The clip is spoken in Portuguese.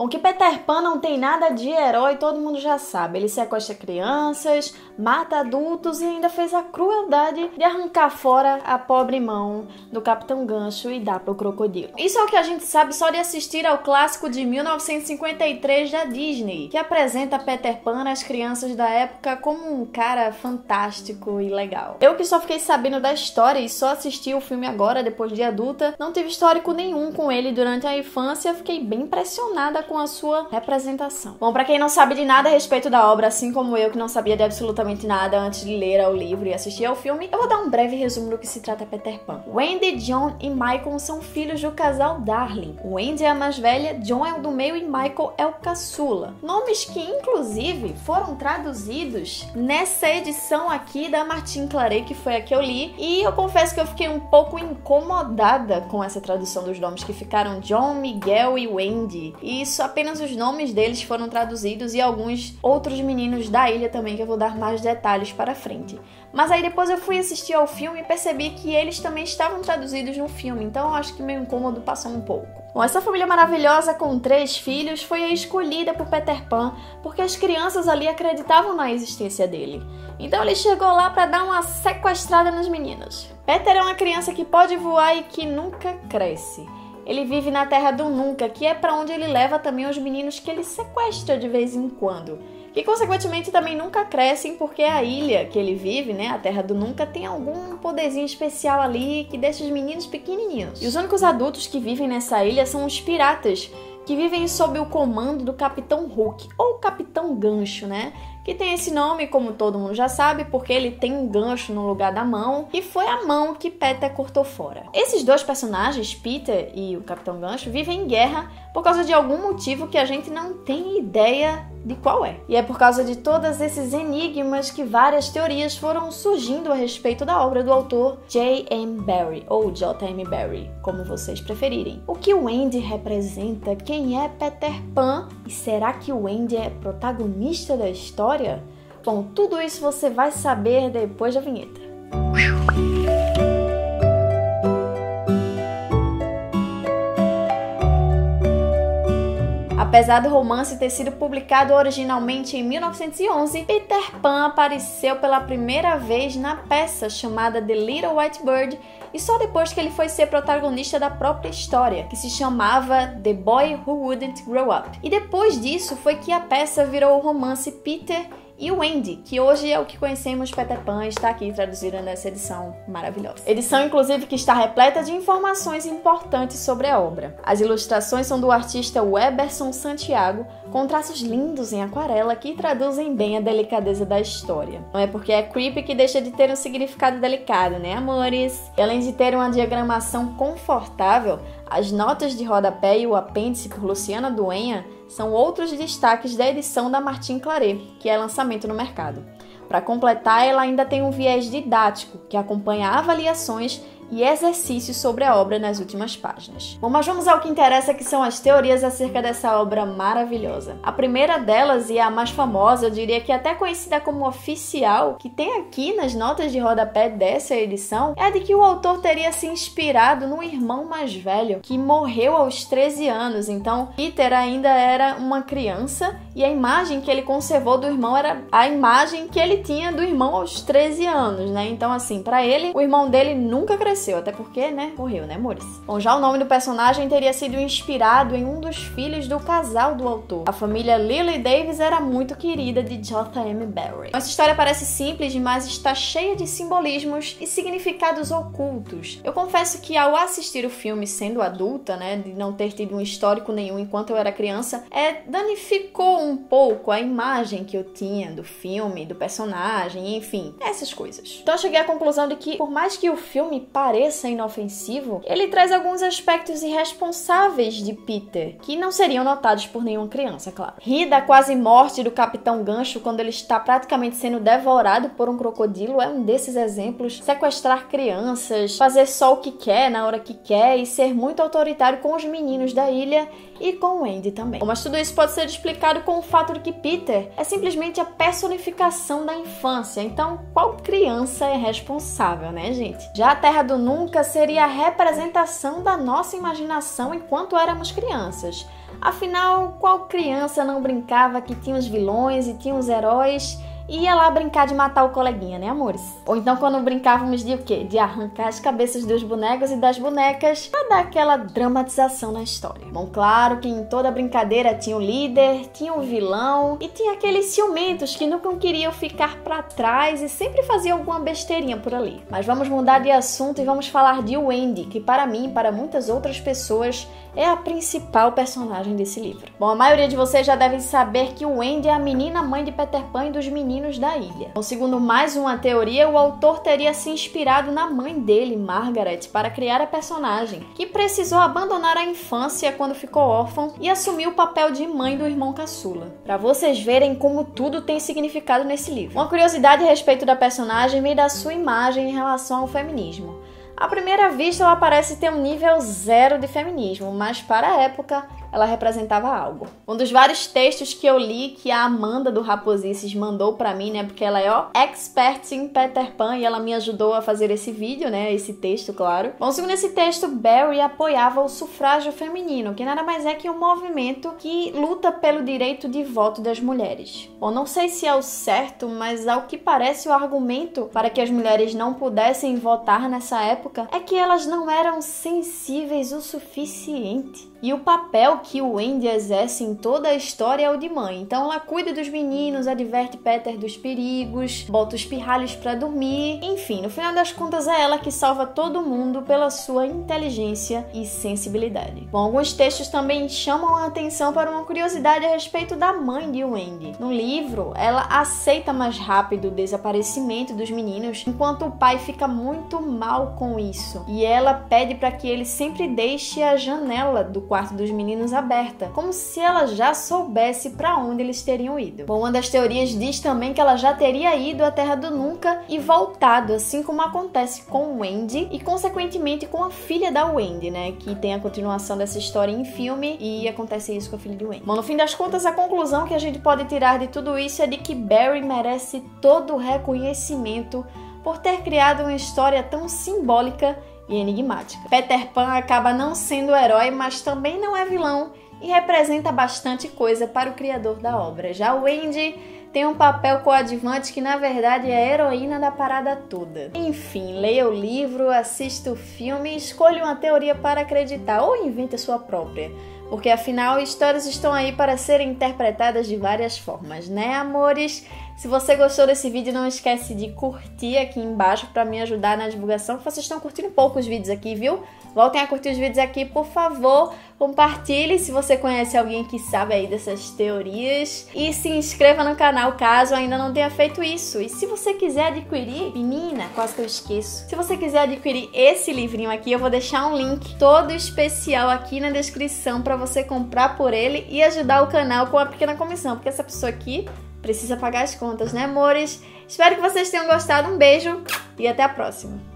Bom, que Peter Pan não tem nada de herói, todo mundo já sabe. Ele sequestra crianças, mata adultos e ainda fez a crueldade de arrancar fora a pobre mão do Capitão Gancho e dar pro crocodilo. Isso é o que a gente sabe só de assistir ao clássico de 1953 da Disney, que apresenta Peter Pan às crianças da época como um cara fantástico e legal. Eu que só fiquei sabendo da história e só assisti o filme agora, depois de adulta, não tive histórico nenhum com ele durante a infância, fiquei bem impressionada com a sua representação. Bom, pra quem não sabe de nada a respeito da obra, assim como eu que não sabia de absolutamente nada antes de ler ao livro e assistir ao filme, eu vou dar um breve resumo do que se trata Peter Pan. Wendy, John e Michael são filhos do casal Darling. Wendy é a mais velha, John é o do meio e Michael é o caçula. Nomes que, inclusive, foram traduzidos nessa edição aqui da Martin Claret, que foi a que eu li, e eu confesso que eu fiquei um pouco incomodada com essa tradução dos nomes, que ficaram John, Miguel e Wendy. E isso, apenas os nomes deles foram traduzidos e alguns outros meninos da ilha também, que eu vou dar mais detalhes para frente. Mas aí depois eu fui assistir ao filme e percebi que eles também estavam traduzidos no filme, então eu acho que meu incômodo passou um pouco. Bom, essa família maravilhosa com 3 filhos foi a escolhida por Peter Pan porque as crianças ali acreditavam na existência dele. Então ele chegou lá para dar uma sequestrada nos meninos. Peter é uma criança que pode voar e que nunca cresce. Ele vive na Terra do Nunca, que é para onde ele leva também os meninos que ele sequestra de vez em quando, que consequentemente também nunca crescem porque a ilha que ele vive, né, a Terra do Nunca, tem algum poderzinho especial ali que deixa os meninos pequenininhos. E os únicos adultos que vivem nessa ilha são os piratas, que vivem sob o comando do Capitão Hook, ou Capitão Gancho, né? Que tem esse nome, como todo mundo já sabe, porque ele tem um gancho no lugar da mão, e foi a mão que Peter cortou fora. Esses 2 personagens, Peter e o Capitão Gancho, vivem em guerra por causa de algum motivo que a gente não tem ideia de qual é. E é por causa de todos esses enigmas que várias teorias foram surgindo a respeito da obra do autor J.M. Barrie, ou J.M. Barrie, como vocês preferirem. O que o Wendy representa? Quem é Peter Pan? E será que o Wendy é protagonista da história? Bom, tudo isso você vai saber depois da vinheta. Apesar do romance ter sido publicado originalmente em 1911, Peter Pan apareceu pela primeira vez na peça chamada The Little White Bird e só depois que ele foi ser protagonista da própria história, que se chamava The Boy Who Wouldn't Grow Up. E depois disso foi que a peça virou o romance Peter e Wendy, que hoje é o que conhecemos Peter Pan, está aqui traduzida nessa edição maravilhosa. Edição, inclusive, que está repleta de informações importantes sobre a obra. As ilustrações são do artista Weberson Santiago, com traços lindos em aquarela que traduzem bem a delicadeza da história. Não é porque é creepy que deixa de ter um significado delicado, né, amores? E além de ter uma diagramação confortável, as notas de rodapé e o apêndice por Luciana Duenha são outros destaques da edição da Martin Claret, que é lançamento no mercado. Para completar, ela ainda tem um viés didático, que acompanha avaliações e exercícios sobre a obra nas últimas páginas. Bom, mas vamos ao que interessa, que são as teorias acerca dessa obra maravilhosa. A primeira delas, e a mais famosa, eu diria que até conhecida como oficial, que tem aqui nas notas de rodapé dessa edição, é a de que o autor teria se inspirado no irmão mais velho, que morreu aos 13 anos. Então, Peter ainda era uma criança e a imagem que ele conservou do irmão era a imagem que ele tinha do irmão aos 13 anos, né? Então, assim, para ele, o irmão dele nunca cresceu. Até porque, né, morreu, né, amores? Bom, já o nome do personagem teria sido inspirado em um dos filhos do casal do autor. A família Lily Davis era muito querida de J.M. Barrie. Essa história parece simples, mas está cheia de simbolismos e significados ocultos. Eu confesso que ao assistir o filme sendo adulta, né, de não ter tido um histórico nenhum enquanto eu era criança, danificou um pouco a imagem que eu tinha do filme, do personagem, enfim, essas coisas. Então eu cheguei à conclusão de que, por mais que o filme pareça inofensivo, ele traz alguns aspectos irresponsáveis de Peter, que não seriam notados por nenhuma criança, claro. Rir da quase morte do Capitão Gancho quando ele está praticamente sendo devorado por um crocodilo é um desses exemplos. Sequestrar crianças, fazer só o que quer, na hora que quer, e ser muito autoritário com os meninos da ilha e com o Wendy também. Bom, mas tudo isso pode ser explicado com o fato de que Peter é simplesmente a personificação da infância. Então, qual criança é responsável, né, gente? Já a Terra do Nunca seria a representação da nossa imaginação enquanto éramos crianças. Afinal, qual criança não brincava que tinha os vilões e tinha os heróis e ia lá brincar de matar o coleguinha, né, amores? Ou então quando brincávamos de o quê? De arrancar as cabeças dos bonecos e das bonecas pra dar aquela dramatização na história. Bom, claro que em toda brincadeira tinha o líder, tinha o vilão e tinha aqueles ciumentos que nunca queriam ficar pra trás e sempre faziam alguma besteirinha por ali. Mas vamos mudar de assunto e vamos falar de Wendy, que para mim e para muitas outras pessoas é a principal personagem desse livro. Bom, a maioria de vocês já devem saber que Wendy é a menina mãe de Peter Pan e dos meninos da ilha. Bom, segundo mais uma teoria, o autor teria se inspirado na mãe dele, Margaret, para criar a personagem, que precisou abandonar a infância quando ficou órfã e assumiu o papel de mãe do irmão caçula. Para vocês verem como tudo tem significado nesse livro. Uma curiosidade a respeito da personagem vem da sua imagem em relação ao feminismo. À primeira vista, ela parece ter um nível 0 de feminismo, mas para a época ela representava algo. Um dos vários textos que eu li que a Amanda do Raposices mandou pra mim, né, porque ela é expert em Peter Pan e ela me ajudou a fazer esse vídeo, né, esse texto, claro. Bom, segundo esse texto, Barry apoiava o sufrágio feminino, que nada mais é que um movimento que luta pelo direito de voto das mulheres. Bom, não sei se é o certo, mas ao que parece o argumento para que as mulheres não pudessem votar nessa época é que elas não eram sensíveis o suficiente. E o papel que Wendy exerce em toda a história é o de mãe. Então ela cuida dos meninos, adverte Peter dos perigos, bota os pirralhos pra dormir. Enfim, no final das contas é ela que salva todo mundo pela sua inteligência e sensibilidade. Bom, alguns textos também chamam a atenção para uma curiosidade a respeito da mãe de Wendy. No livro, ela aceita mais rápido o desaparecimento dos meninos, enquanto o pai fica muito mal com isso. E ela pede para que ele sempre deixe a janela do quarto dos meninos aberta, como se ela já soubesse para onde eles teriam ido. Bom, uma das teorias diz também que ela já teria ido à Terra do Nunca e voltado, assim como acontece com Wendy e consequentemente com a filha da Wendy, né, que tem a continuação dessa história em filme e acontece isso com a filha de Wendy. Bom, no fim das contas, a conclusão que a gente pode tirar de tudo isso é de que Barry merece todo o reconhecimento por ter criado uma história tão simbólica e enigmática. Peter Pan acaba não sendo o herói, mas também não é vilão e representa bastante coisa para o criador da obra. Já Wendy tem um papel coadjuvante que na verdade é a heroína da parada toda. Enfim, leia o livro, assista o filme, escolha uma teoria para acreditar ou invente a sua própria. Porque afinal, histórias estão aí para serem interpretadas de várias formas, né, amores? Se você gostou desse vídeo, não esquece de curtir aqui embaixo para me ajudar na divulgação, que vocês estão curtindo pouco os vídeos aqui, viu? Voltem a curtir os vídeos aqui, por favor. Compartilhe se você conhece alguém que sabe aí dessas teorias. E se inscreva no canal caso ainda não tenha feito isso. E se você quiser adquirir... Menina, quase que eu esqueço. Se você quiser adquirir esse livrinho aqui, eu vou deixar um link todo especial aqui na descrição para você comprar por ele e ajudar o canal com uma pequena comissão. Porque essa pessoa aqui precisa pagar as contas, né, amores? Espero que vocês tenham gostado. Um beijo e até a próxima.